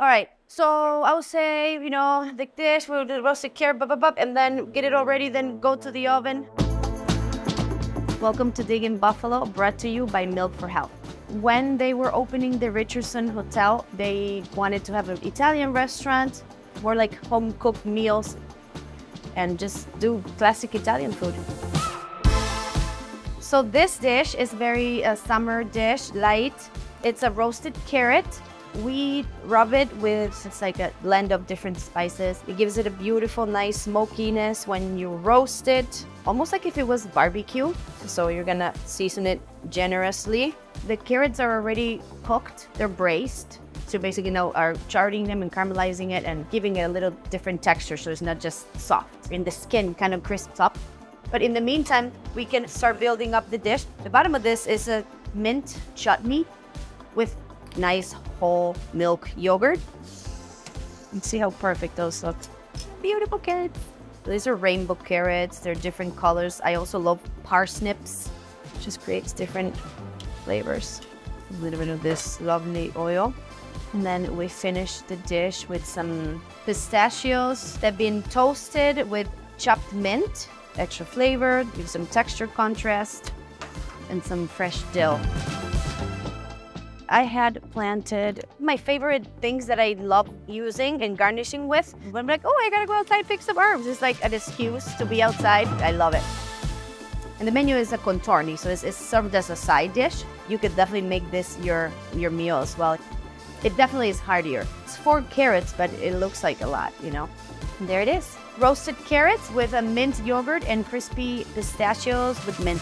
All right, so I would say, you know, like this, we'll do the roasted carrot, and then get it all ready, then go to the oven. Welcome to Diggin' Buffalo, brought to you by Milk for Health. When they were opening the Richardson Hotel, they wanted to have an Italian restaurant, more like home-cooked meals, and just do classic Italian food. So this dish is very summer dish, light. It's a roasted carrot. We rub it with, it's like a blend of different spices. It gives it a beautiful, nice smokiness when you roast it, almost like if it was barbecue. So you're gonna season it generously. The carrots are already cooked, they're braised. So basically now are charring them and caramelizing it and giving it a little different texture so it's not just soft. And the skin kind of crisps up. But in the meantime, we can start building up the dish. The bottom of this is a mint chutney with nice whole milk yogurt. And see how perfect those look. Beautiful carrots. These are rainbow carrots. They're different colors. I also love parsnips. It just creates different flavors. A little bit of this lovely oil. And then we finish the dish with some pistachios that have been toasted with chopped mint. Extra flavor, give some texture contrast, and some fresh dill. I had planted my favorite things that I love using and garnishing with. I'm like, oh, I gotta go outside and pick some herbs. It's like an excuse to be outside. I love it. And the menu is a contorni, so it's served as a side dish. You could definitely make this your meal as well. It definitely is heartier. It's 4 carrots, but it looks like a lot, you know? And there it is. Roasted carrots with a mint yogurt and crispy pistachios with mint.